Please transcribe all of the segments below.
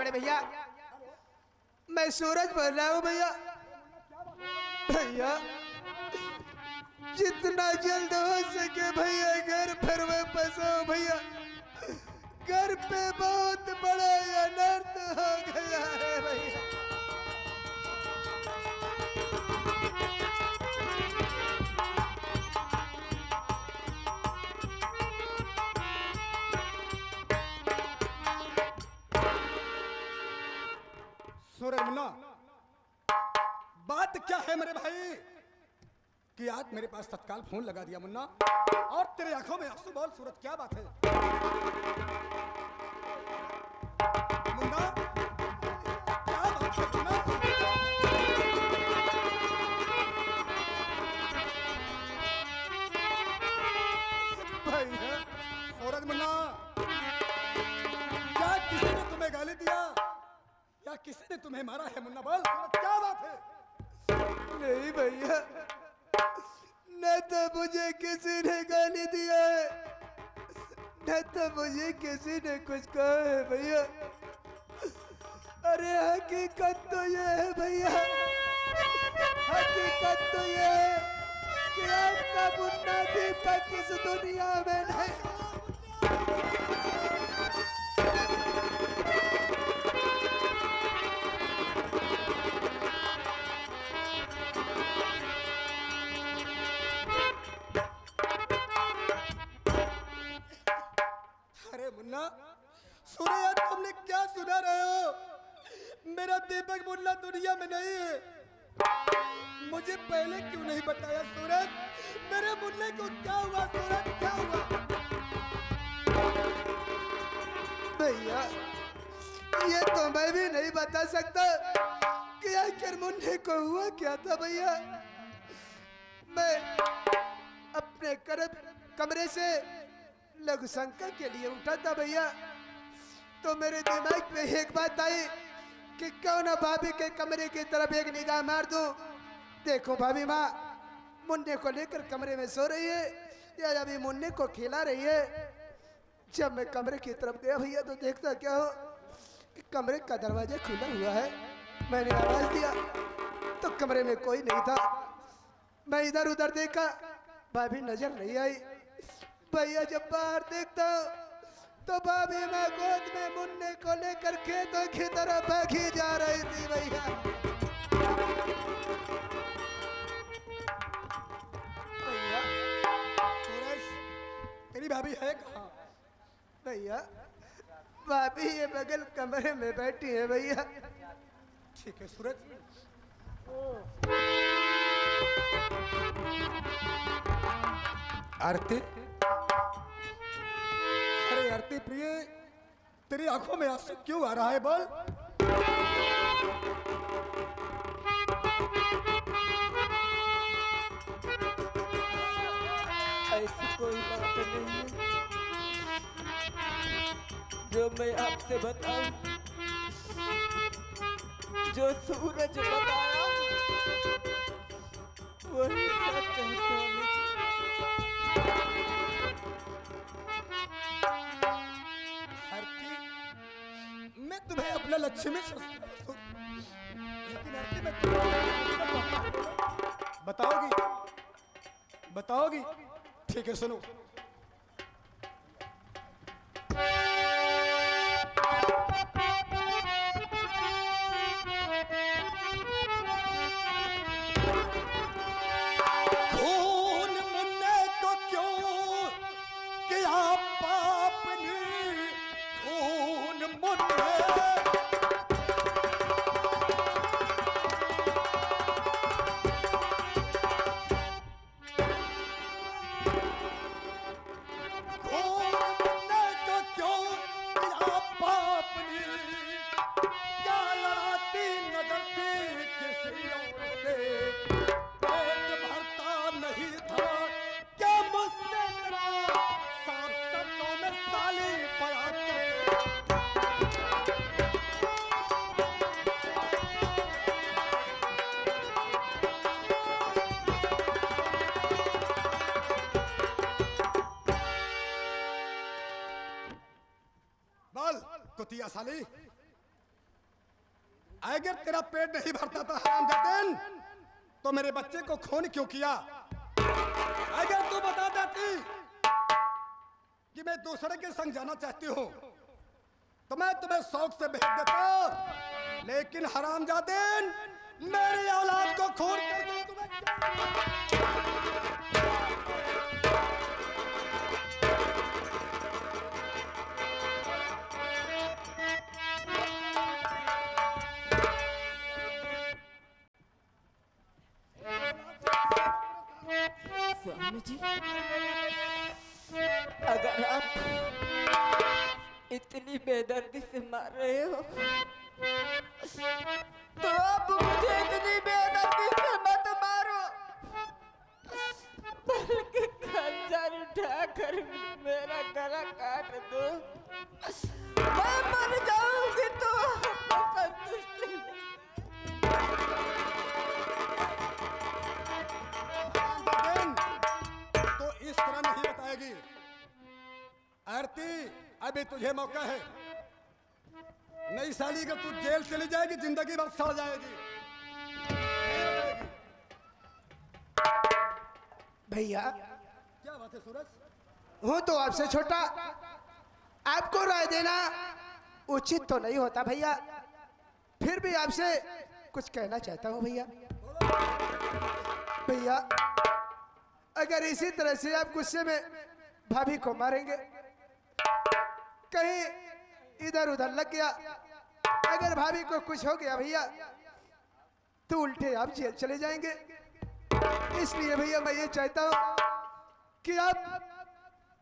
बड़े भैया, मैं सूरज बोल रहा हूँ भैया। भैया जितना जल्द हो सके भैया घर फिर वापस आओ भैया। घर पे बहुत बड़ा अनर्थ हो गया है भैया। सूरज मुन्ना, बात क्या है मेरे भाई कि आज मेरे पास तत्काल फोन लगा दिया मुन्ना, और तेरे आंखों में आंसू। बोल सूरज, क्या बात है? मुन्ना, क्या बात है मुन्ना? भैया सूरज मुन्ना, क्या किसी ने तुम्हें गाली दिया या किसी ने तुम्हें मारा है? मुन्ना बोल, क्या बात है? नहीं भैया, न तो मुझे किसी ने गाली दिया है, न तो मुझे किसी ने कुछ कहा है भैया। अरे हकीकत तो ये है भैया, हकीकत तो ये है कि आपका मुन्ना दीपक इस दुनिया में नहीं। अरे मुन्ना, सुनो यार, तुमने क्या सुना रहे हो? मेरा दीपक मुन्ना दुनिया में नहीं है। मुझे पहले क्यों नहीं बताया सूरज? मेरे मुन्ने को क्या हुआ सूरज, क्या हुआ? भैया ये तो मैं भी नहीं बता सकता कि आखिर मुन्ने को हुआ क्या था भैया। मैं अपने कमरे से लघु शंका के लिए उठा था भैया, तो मेरे दिमाग में एक बात आई कि क्यों ना भाभी के कमरे की तरफ एक निगाह मार दूं। देखो भाभी माँ मुन्ने को लेकर कमरे में सो रही है या अभी मुन्ने को खिला रही है। जब मैं कमरे की तरफ गया भैया तो देखता क्या हो कि कमरे का दरवाजा खुला हुआ है। मैंने आवाज दिया तो कमरे में कोई नहीं था। मैं इधर उधर देखा, भाभी नजर नहीं आई। भैया जब बाहर देखता तो भाभी माँ गोद में मुन्ने को लेकर खेतों की तरफ भागी जा रही थी भैया। भैया सूरज, तेरी भाभी है कहाँ? भैया भाभी ये बगल कमरे में बैठी है भैया। ठीक है सूरज। आरती, अरे आरती प्रिय, तेरी आंखों में आंसू क्यों आ रहा है? बोल। ऐसी कोई बात नहीं है जो मैं आपसे बताऊं। जो सूरज बताया वही सच है स्वामी जी। आरती, मैं तुम्हें अपना लक्ष्य में समझता हूं, लेकिन आरती मैं बताओगी? बताओगी? ठीक है सुनो। खून मुन्ने को क्यों किया पाप ने? खून मुन्ने कुतिया साली, अगर तेरा पेट नहीं भरता था हरामजादे तो मेरे बच्चे को खून क्यों किया? अगर तू बता देती कि मैं दूसरे के संग जाना चाहती हूँ तो मैं तुम्हें शौक से भेज देता, लेकिन हरामजादे मेरी औलाद को खून करके तुम्हें स्वामी जी, अगर आप इतनी बेदर्दी से मार रहे हो तो आप मुझे इतनी बेदर्दी से मत मारो, बल्कि खंजर उठाकर मेरा गला काट दो। मैं मर जाऊंगी तो संतुष्ट नहीं। तो इस तरह नहीं बताएगी। आरती, अभी तुझे मौका है, नहीं साली अगर तू जेल चली जाएगी जिंदगी भर सड़ जाएगी। भैया क्या बात है सूरज? हूँ तो आपसे छोटा, आपको राय देना उचित तो नहीं होता भैया, फिर भी आपसे कुछ कहना चाहता हूँ भैया। भैया अगर इसी तरह से आप गुस्से में भाभी को मारेंगे, कहीं इधर उधर लग गया, अगर भाभी को कुछ हो गया भैया तो उल्टे आप जेल चले जाएंगे। इसलिए भैया मैं ये चाहता हूँ कि आप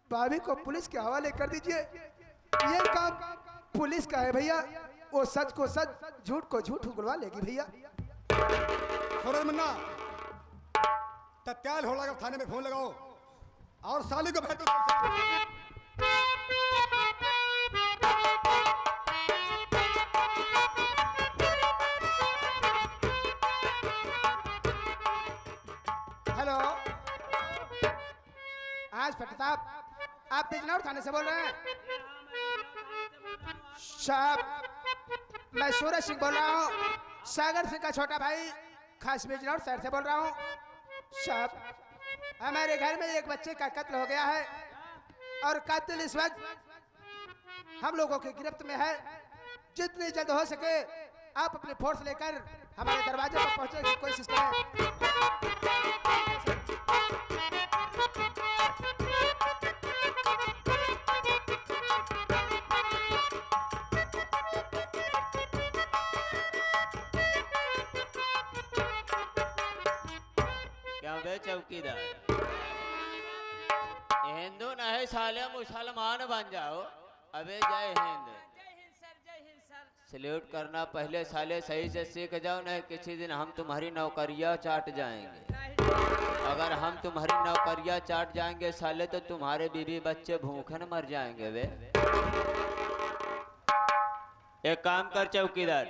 भाभी को पुलिस के हवाले कर दीजिए। ये काम पुलिस का है भैया, वो सच को सच, झूठ को झूठ उगलवा लेगी भैया। सूरज मुन्ना, तत्काल होलागर थाने में फोन लगाओ और साली को भेजो। हेलो, आज प्रताप, आप बिजनौर थाने से बोल रहे हैं? साहब मैं सूरज सिंह बोल रहा हूँ, सागर सिंह का छोटा भाई, खास बिजनौर शहर से बोल रहा हूँ। साहब हमारे घर में एक बच्चे का कत्ल हो गया है और कातिल इस वक्त हम लोगों की गिरफ्त में है। जितनी जल्द हो सके आप अपनी फोर्स लेकर हमारे दरवाजे पर पहुंचने की कोशिश करें। चौकीदार हिंदू नहीं साले मुसलमान बन जाओ। अबे जय हिंद, सल्यूट करना पहले साले सही से सीख जाओ, नहीं किसी दिन हम तुम्हारी नौकरियां चाट जाएंगे। अगर हम तुम्हारी नौकरियां चाट जाएंगे साले तो तुम्हारे बीवी बच्चे भूखे न मर जाएंगे। वे एक काम कर चौकीदार,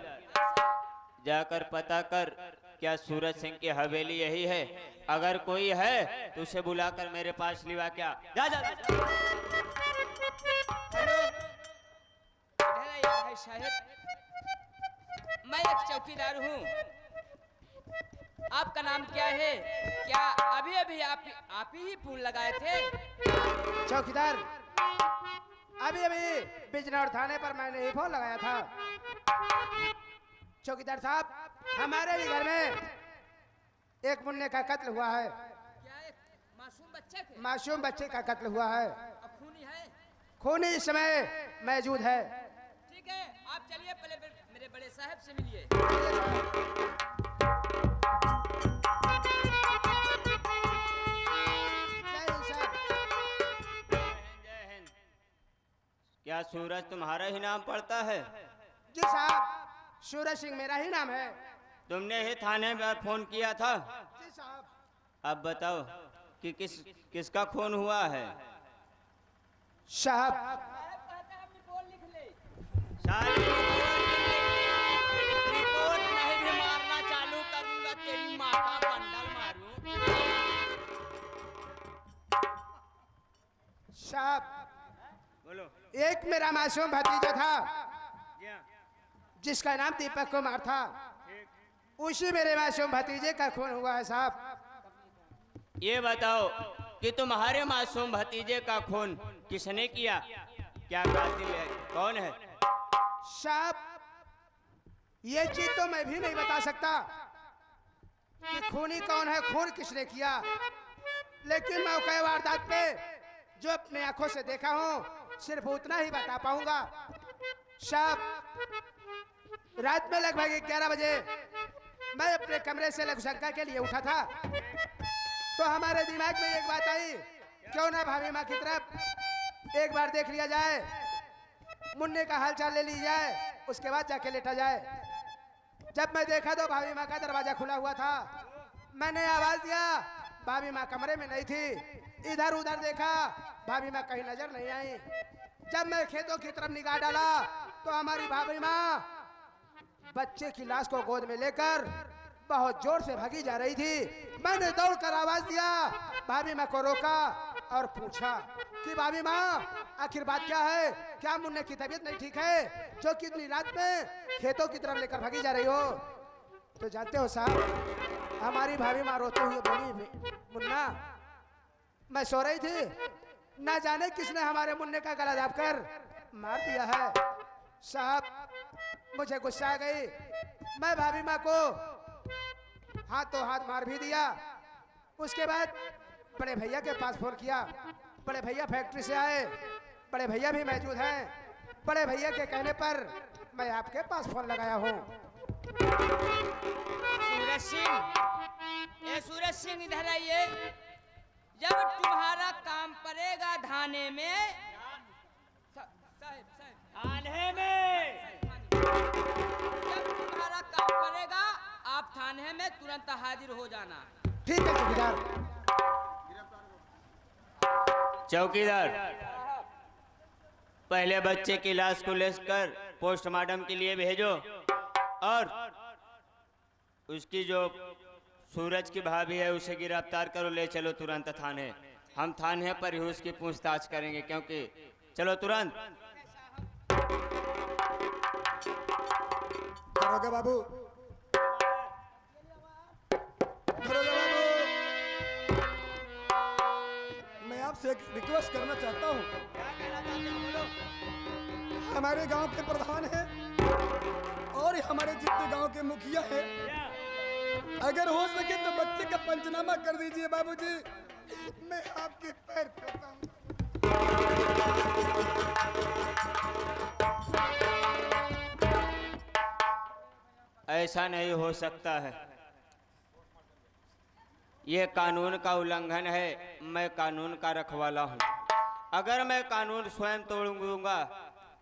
जाकर पता कर क्या सूरज सिंह की हवेली यही है? अगर कोई है तो उसे बुलाकर मेरे पास लिवा। क्या जा जा, जा। भाई साहब, मैं एक चौकीदार हूँ। आपका नाम क्या है? क्या अभी अभी आप ही फोन लगाए थे? चौकीदार अभी अभी बिजनौर थाने पर मैंने ही फोन लगाया था। चौकीदार साहब, हमारे भी घर में एक मुन्ने का कत्ल हुआ है। क्या एक मासूम बच्चे के? मासूम बच्चे का कत्ल हुआ है। अब खूनी है? खूनी इस समय मौजूद है। ठीक है, आप चलिए पहले मेरे बड़े साहब से मिलिए। जय हिंद। क्या सूरज तुम्हारा ही नाम पड़ता है? जी साहब, सूरज सिंह मेरा ही नाम है। तुमने ही थाने में फोन किया था? जी साहब। अब बताओ कि किसका खून हुआ है? साहब रिपोर्ट नहीं भी मारना चालू करूंगा, तेरी माँ का बंडल मारूं। साहब बोलो। एक मेरा मासूम भतीजा था जिसका नाम दीपक कुमार था, उसी मेरे मासूम भतीजे का खून हुआ है साहब। ये बताओ कि तुम्हारे मासूम भतीजे का खून किसने किया? क्या कातिल है? कौन है? साहब ये चीज तो मैं भी नहीं बता सकता कि खूनी कौन है, खून किसने किया, लेकिन मौके वारदात पे जो अपने आंखों से देखा हूं सिर्फ उतना ही बता पाऊंगा। साहब रात में लगभग 11 बजे मैं अपने कमरे से लघुशंका के लिए उठा था, तो हमारे दिमाग में एक बात आई, क्यों ना भाभी माँ की तरफ एक बार देख लिया जाए, मुन्ने का हालचाल ले ली जाए, उसके बाद जाके लेटा जाए। जब मैं देखा तो भाभी माँ का दरवाजा खुला हुआ था। मैंने आवाज दिया, भाभी माँ कमरे में नहीं थी। इधर उधर देखा, भाभी माँ कहीं नजर नहीं आई। जब मैं खेतों की तरफ निगाह डाला तो हमारी भाभी माँ बच्चे की लाश को गोद में लेकर बहुत जोर से भागी जा रही थी। मैंने दौड़कर आवाज दिया, भाभी माँ को रोका और पूछा कि भाभी माँ आखिर बात क्या है, क्या मुन्ने की तबीयत नहीं ठीक है जो कितनी रात में खेतों की तरफ लेकर भागी जा रही हो? तो जानते हो साहब, हमारी भाभी माँ रोते हुए बोली, मुन्ना मैं सो रही थी, ना जाने किसने हमारे मुन्ने का गला दाबकर मार दिया है। साहब मुझे गुस्सा आ गई, मैं भाभी माँ को हाथों हाथ मार भी दिया। उसके बाद बड़े भैया के पास फोन किया, बड़े भैया फैक्ट्री से आए, बड़े भैया भी मौजूद हैं। बड़े भैया के कहने पर मैं आपके पास फोन लगाया हूँ। सूरज सिंह, ये सूरज सिंह इधर आइए। जब तुम्हारा काम पड़ेगा थाने में, थाने में जब तुम्हारा काम पड़ेगा आप थाने में तुरंत हाजिर हो जाना। ठीक है चौकीदार। चौकीदार, पहले बच्चे की लाश को लेकर पोस्टमार्टम के लिए भेजो और उसकी जो सूरज की भाभी है उसे गिरफ्तार करो, ले चलो तुरंत थाने। हम थाने पर ही उसकी पूछताछ करेंगे, क्योंकि चलो तुरंत। दरोगा बाबू, दरोगा बाबू, मैं आपसे एक रिक्वेस्ट करना चाहता हूँ। हमारे गांव के प्रधान हैं और हमारे जितने गांव के मुखिया हैं, अगर हो सके तो बच्चे का पंचनामा कर दीजिए बाबूजी। मैं आपके पैर पड़ता हूँ। ऐसा नहीं हो सकता है, ये कानून का उल्लंघन है। मैं कानून का रखवाला हूँ। अगर मैं कानून स्वयं तोड़ दूंगा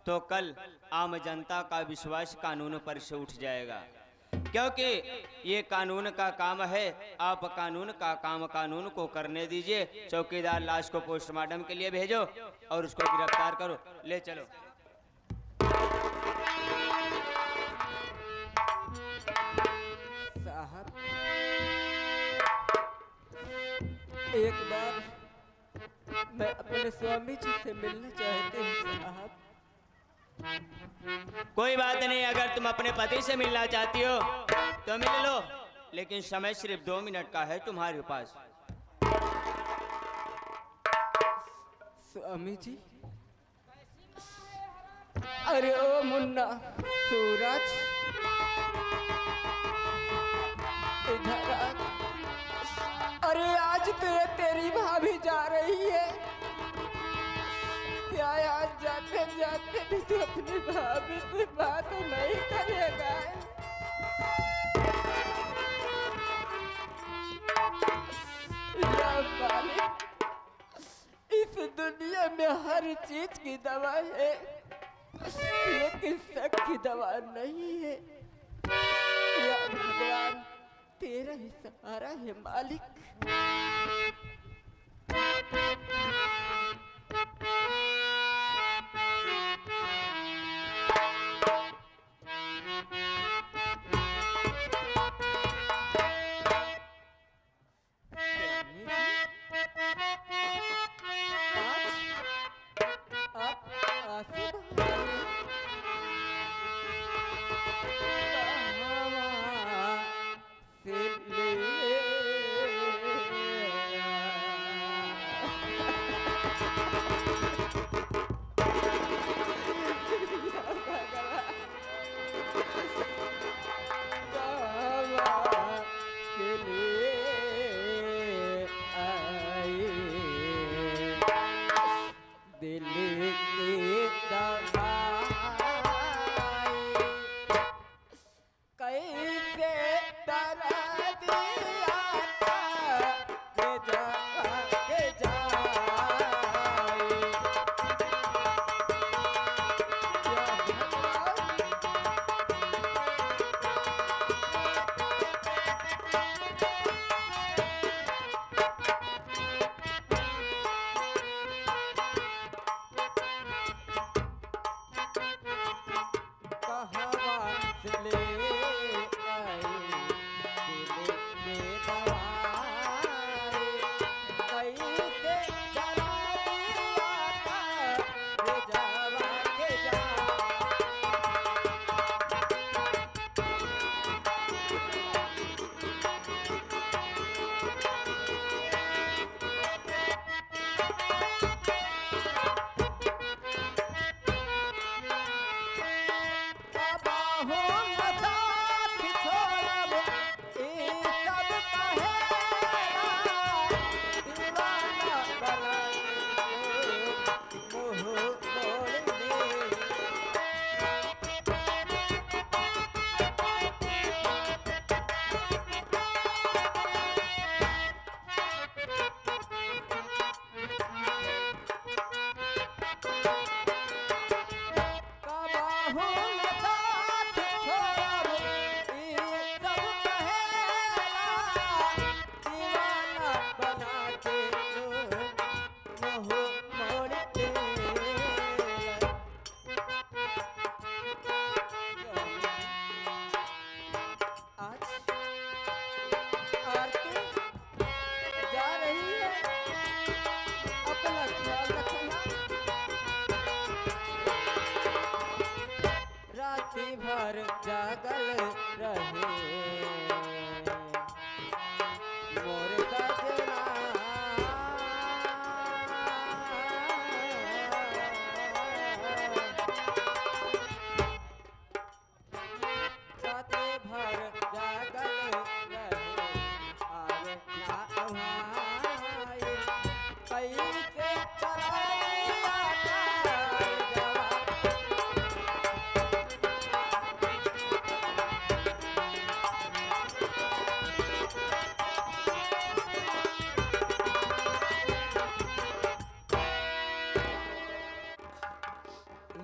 तो कल आम जनता का विश्वास कानून पर से उठ जाएगा, क्योंकि ये कानून का काम है। आप कानून का काम कानून को करने दीजिए। चौकीदार, लाश को पोस्टमार्टम के लिए भेजो और उसको गिरफ्तार करो, ले चलो। साहब एक बार मैं अपने स्वामी जी से मिलना चाहती हूँ साहब। कोई बात नहीं, अगर तुम अपने पति से मिलना चाहती हो तो मिल लो, लेकिन समय सिर्फ 2 मिनट का है तुम्हारे पास। स्वामी जी, अरे ओ मुन्ना, सूरज इधर आ। अरे आज तो तेरी भाभी जा रही है, क्या आज जाते जाते भी तू अपनी भाभी से बात नहीं करेगा? या मालिक, इस दुनिया में हर चीज की दवा है, लेकिन शक की दवा नहीं है। या भगवान, तेरा ही सहारा है मालिक।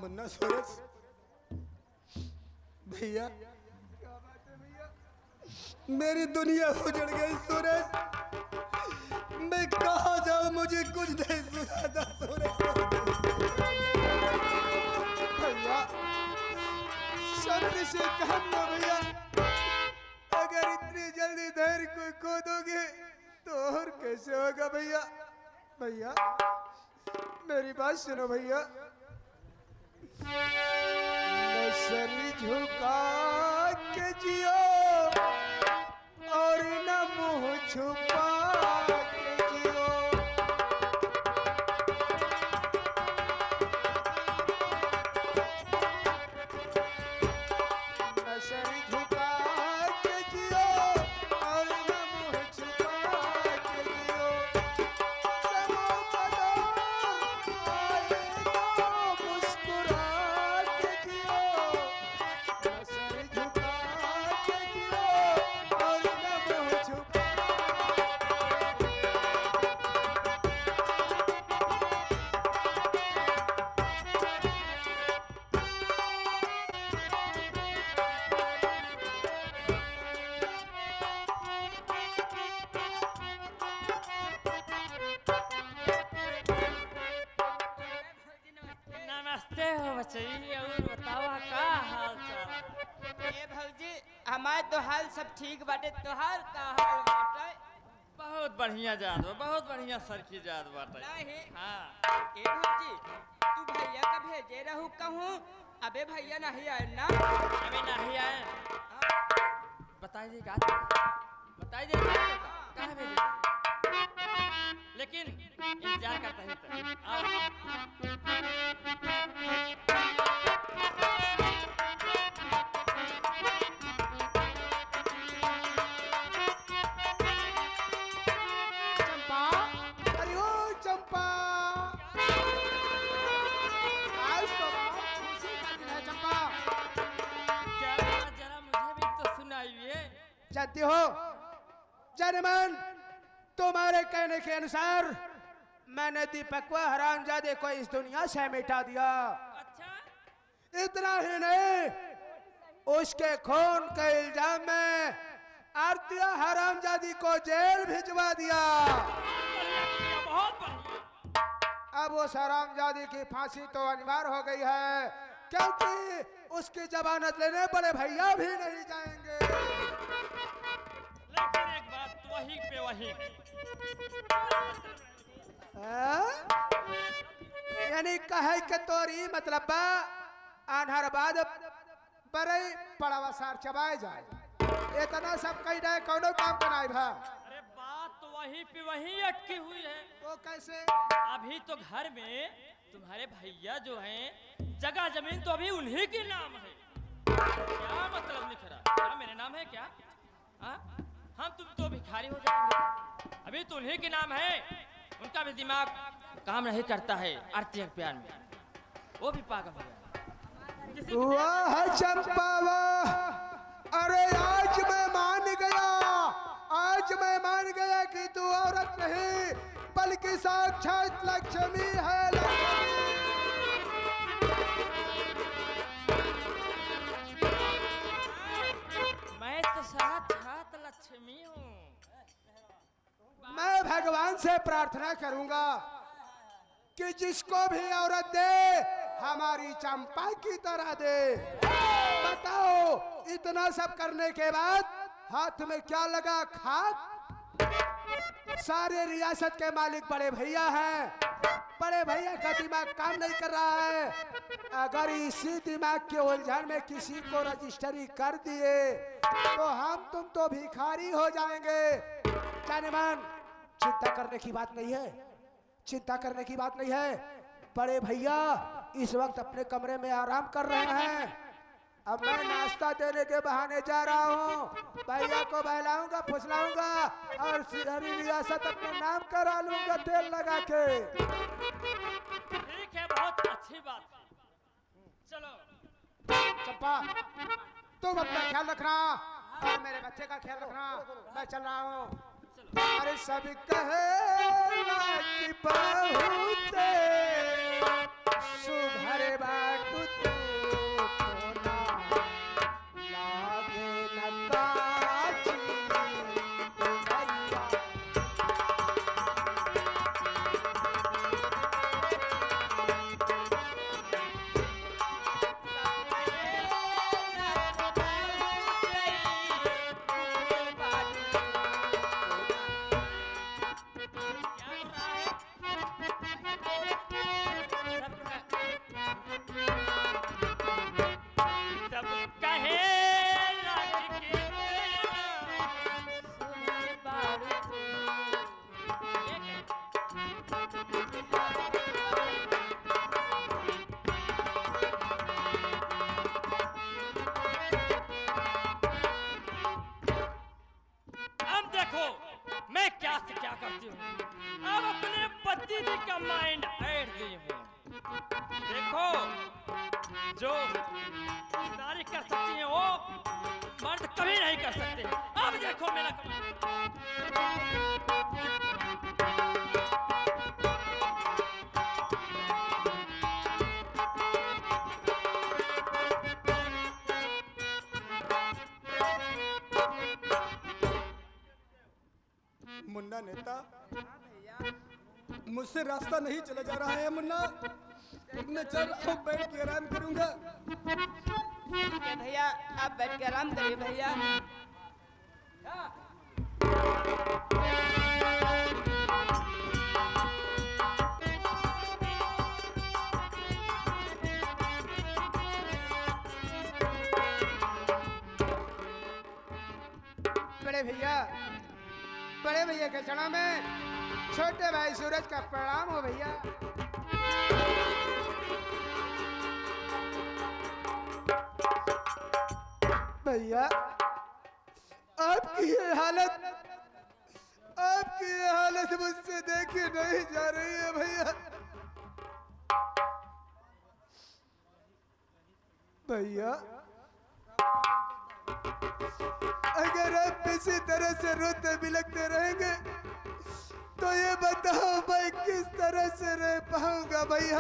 मुन्ना सूरज भैया, मेरी दुनिया उजड़ गई सूरज। मैं कहाँ जाऊँ, मुझे कुछ नहीं सुनाता सूरज। भैया शब्द से काम ना भैया, अगर इतनी जल्दी धैर्य को खो दोगे तो और कैसे होगा भैया। भैया मेरी बात सुनो भैया, न सर झुका के जियो और न मुंह छुपा के जियो। न सर झुका के जियो और न मुंह छुपा के जियो। समो कदम आए तो मुस्कुरा के जियो। न सर झुका के जियो और न मुंह छुपा। नमस्ते हो बच्ची, और बतावा का हाल चाल। ए भौजी हमार तो हाल सब ठीक बाटे, तोहार का हाल बाटे? बहुत बढ़िया जात बा, बहुत बढ़िया सरकी जात बाटे। नहीं हाँ ए भौजी तू भैया का भेजे रहू कहूँ, अबे भैया नहीं आए ना। अभी नहीं आए, बताइए का, बताइए कहाँ भेजे। लेकिन इंतजार करते हैं तो आओ। चंपा, अरे ओ चंपा, आज तो बहुत खुशी का दिन है चंपा। क्या हुआ, जरा मुझे भी तो सुनाइए। जानती हो जनमन, तुम्हारे कहने के अनुसार मैंने दीपक को हरामजादे को इस दुनिया से मिटा दिया। अच्छा, इतना ही नहीं, उसके खून के इल्जाम में आरतिया हरामजादी को जेल भिजवा दिया। बहुत बढ़िया। अब उस हरामजादी की फांसी तो अनिवार्य हो गई है, क्योंकि उसकी जमानत लेने बड़े भैया भी नहीं जाएंगे। लेकिन एक बात वही पे वही। यानी कहे के तोरी मतलब बा आन्हर बाद बरई पड़ावा सार चबाए जाए। इतना सब कही जाए कौनो काम बनाए भा। अरे बात तो वही पे वही अटकी हुई है। वो कैसे? अभी तो घर में तुम्हारे भैया जो हैं, जगह जमीन तो अभी उन्हीं के नाम है। क्या मतलब लिख रहा? क्या मेरे नाम है क्या? हाँ? हम तुम तो भिखारी हो जाएंगे। अभी तो उन्हीं के नाम है। उनका भी दिमाग काम नहीं करता है आरती के प्यार में। वो भी पागल हो गया। वाह चंपा वाह, अरे आज मैं मान गया, आज मैं मान गया कि तू औरत नहीं बल्कि साक्षात लक्ष्मी है। लक्ष्मी, मैं तो साक्षात लक्ष्मी हूँ। मैं भगवान से प्रार्थना करूंगा कि जिसको भी औरत दे हमारी चंपा की तरह दे। बताओ, इतना सब करने के बाद हाथ में क्या लगा? खाक। सारे रियासत के मालिक बड़े भैया हैं। बड़े भैया का दिमाग काम नहीं कर रहा है। अगर इसी दिमाग के उलझन में किसी को रजिस्ट्री कर दिए तो हम तुम तो भिखारी हो जाएंगे। जानेमान, चिंता करने की बात नहीं है, चिंता करने की बात नहीं है। बड़े भैया इस वक्त अपने कमरे में आराम कर रहे हैं। अब मैं नाश्ता देने के बहाने जा रहा हूँ। भैया को बहलाऊंगा, फुसलाऊंगा और सारी रियासत अपने नाम करा लूंगा तेल लगा के। ठीक है, बहुत अच्छी बात है। चलो चंपा, तुम अपना ख्याल रखना और मेरे बच्चे का ख्याल रखना। मैं चल रहा हूँ। अरे सब कहेला कि बहुत सुघर बाटू तू कोना, लागे न काची उमरिया। जो तारीफ कर सकती हैं वो मर्द कभी नहीं कर सकते। अब देखो मेरा मुन्ना नेता, मुझसे रास्ता नहीं चला जा रहा है मुन्ना। मैं चल रहा हूँ, बैठ के आराम करूंगा। ठीक है भैया, आप बैठ के आराम करिए भैया। बड़े भैया के चरणों में छोटे भाई सूरज का प्रणाम हो भैया। भैया आपकी ये हालत मुझसे देखी नहीं जा रही है भैया। भैया अगर आप इसी तरह से रोते बिलखते रहेंगे तो ये बताओ मैं किस तरह से रह पाऊंगा भैया।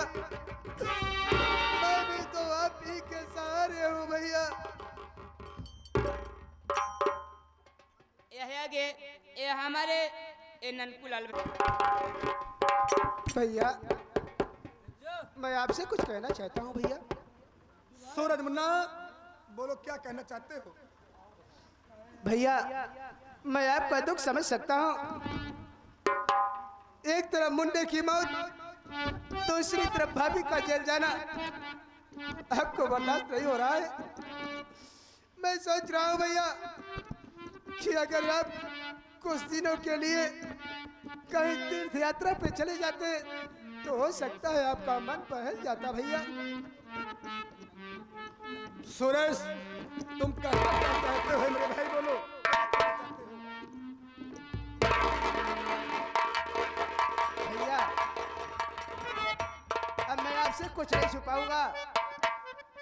मैं भी तो आप ही के सहारे हूँ भैया। ये हमारे ये ननकुलाल भैया मैं आपसे कुछ कहना चाहता हूँ भैया। सूरज मुन्ना बोलो क्या कहना चाहते हो? भैया मैं आपका दुख समझ सकता हूँ। एक तरफ मुंडे की मौत, दूसरी तरफ भाभी का जेल जाना आपको बर्दाश्त नहीं हो रहा है। मैं सोच रहा हूँ भैया कि अगर आप कुछ दिनों के लिए कहीं तीर्थ यात्रा पे चले जाते तो हो सकता है आपका मन बहल जाता भैया। सुरेश तुम कहना क्या चाहते हो मेरे भाई, बोलो। भैया अब मैं आपसे कुछ नहीं छुपाऊंगा।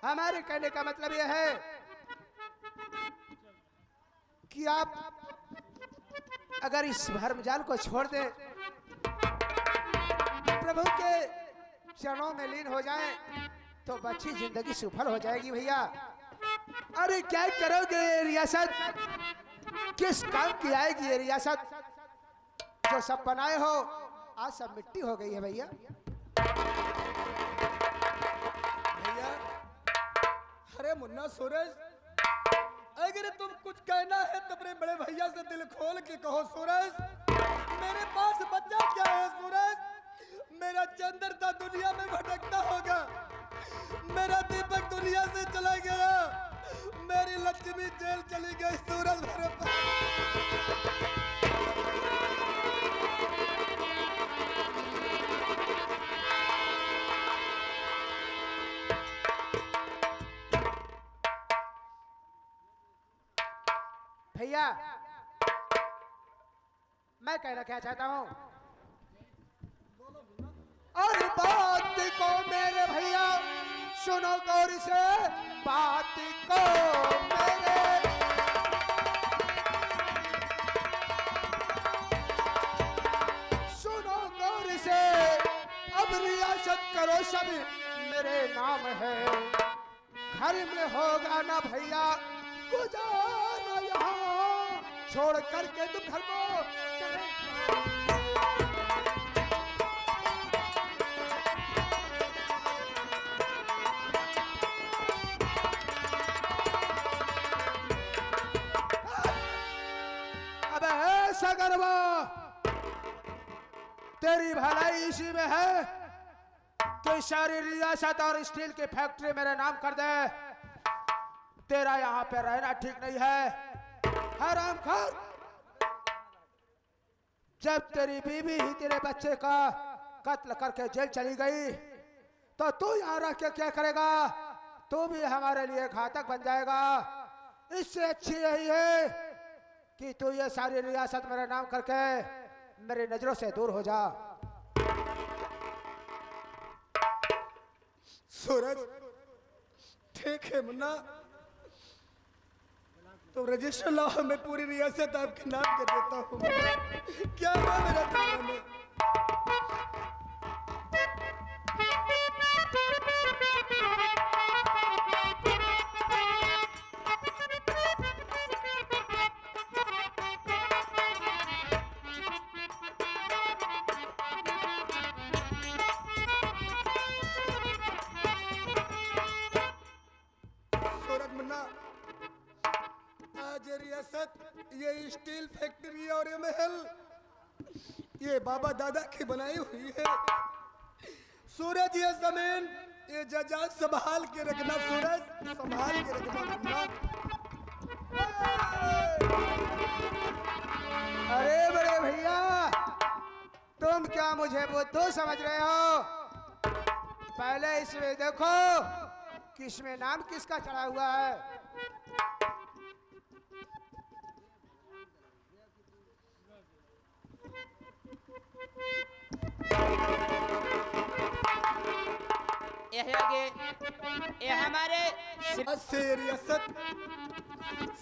हमारे कहने का मतलब यह है कि आप अगर इस भरमजाल को छोड़ दें, प्रभु के चरणों में लीन हो जाएं, तो बच्ची जिंदगी सफल हो जाएगी भैया। अरे क्या करोगे ये रियासत, किस काम की आएगी ये रियासत? जो सब बनाए हो आज सब मिट्टी हो गई है भैया। भैया अरे मुन्ना सूरज, अगर तुम कुछ कहना है तो अपने बड़े भैया से दिल खोल के कहो। सूरज मेरे पास बच्चा क्या है सूरज? मेरा चंद्र दुनिया में भटकता होगा, मेरा दीपक दुनिया से चला गया, मेरी लक्ष्मी जेल चली गई। सूरज मेरे भैया मैं कहना क्या चाहता हूँ, और बात को मेरे भैया सुनो गौर से, बात को मेरे सुनो गौर से, अब रियासत करो सब मेरे नाम है। घर में होगा ना भैया गुजारा यहाँ, छोड़ करके तुम घर को चले। अब ऐसा गरबा तेरी भलाई इसी में है कि सारी रियासत और स्टील की फैक्ट्री मेरे नाम कर दे। तेरा यहाँ पे रहना ठीक नहीं है हरामखोर। जब तेरी बीवी ही तेरे बच्चे का कत्ल करके जेल चली गई तो तू यहाँ रह के क्या करेगा? तू भी हमारे लिए घातक बन जाएगा। इससे अच्छी यही है कि तू ये सारी रियासत मेरे नाम करके मेरी नजरों से दूर हो जा। सूरज ठीक है मुन्ना, तो रजिस्टर लाओ, मैं पूरी रियासत आपके नाम कर देता हूँ। क्या हुआ मेरा दुनिया में? सूरज मुन्ना, आज रियासत, ये स्टील फैक्ट्री और ये महल, ये बाबा दादा की बनाई हुई है। सूरज ये जमीन, ये जजाज संभाल के रखना। सूरज संभाल के रखना मुन्ना। अरे बड़े भैया तो तुम क्या मुझे बुद्धू समझ रहे हो? पहले इसमें देखो कि इसमें नाम किसका चढ़ा हुआ है। ये हमारे से रियासत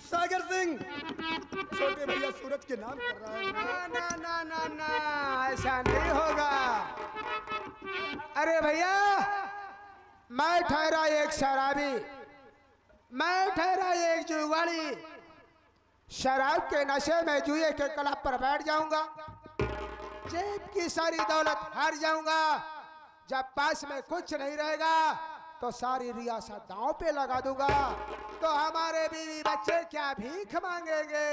सागर सिंह छोटे भैया सूरज के नाम कर रहा है। ना ना ना ना ना, ऐसा नहीं होगा। अरे भैया, मैं ठहरा एक शराबी, मैं ठहरा एक जुगाड़ी। शराब के नशे में जुए के क्लब पर बैठ जाऊंगा, जेब की सारी दौलत हार जाऊंगा। जब पास में कुछ नहीं रहेगा तो सारी रियासत दांव पे लगा दूंगा। तो हमारे बीवी बच्चे क्या भीख मांगेंगे?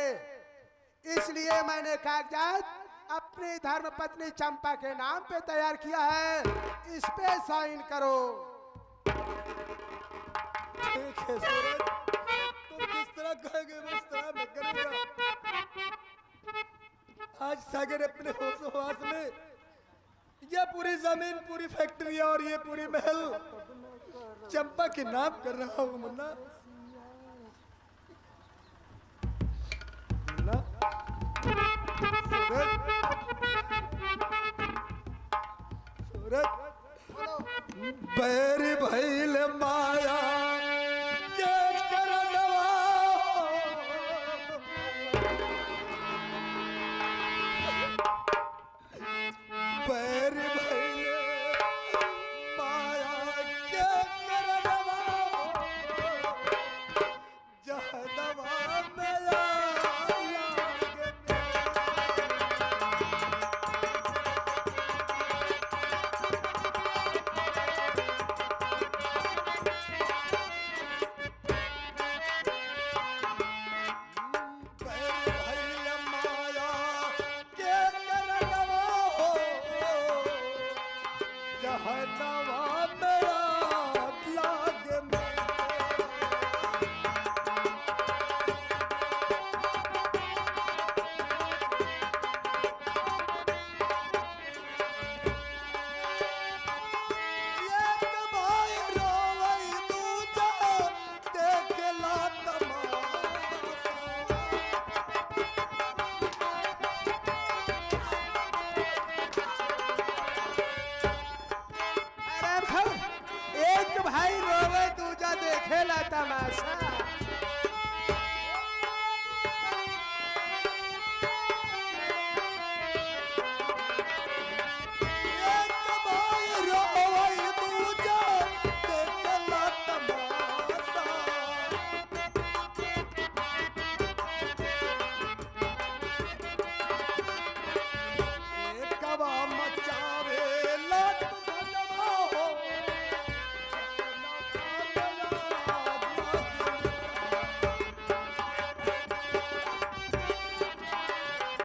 इसलिए मैंने कागजात अपनी धर्म पत्नी चंपा के नाम पे तैयार किया है। इस पे साइन करो। ठीक है सूरज, तुम जिस तरह कहोगे मैं उस तरह मैं करूंगा। आज सागर अपने होश में ये पूरी जमीन, पूरी फैक्ट्री और ये पूरी महल चंपा के नाम कर रहा हूँ। मुन्ना सूरज, बैरी भैल माया के करनवा, बैरी भैल माया के करनवा, जहनवा मेरा एक भाई रोवे दूजा देखेला तमाशा।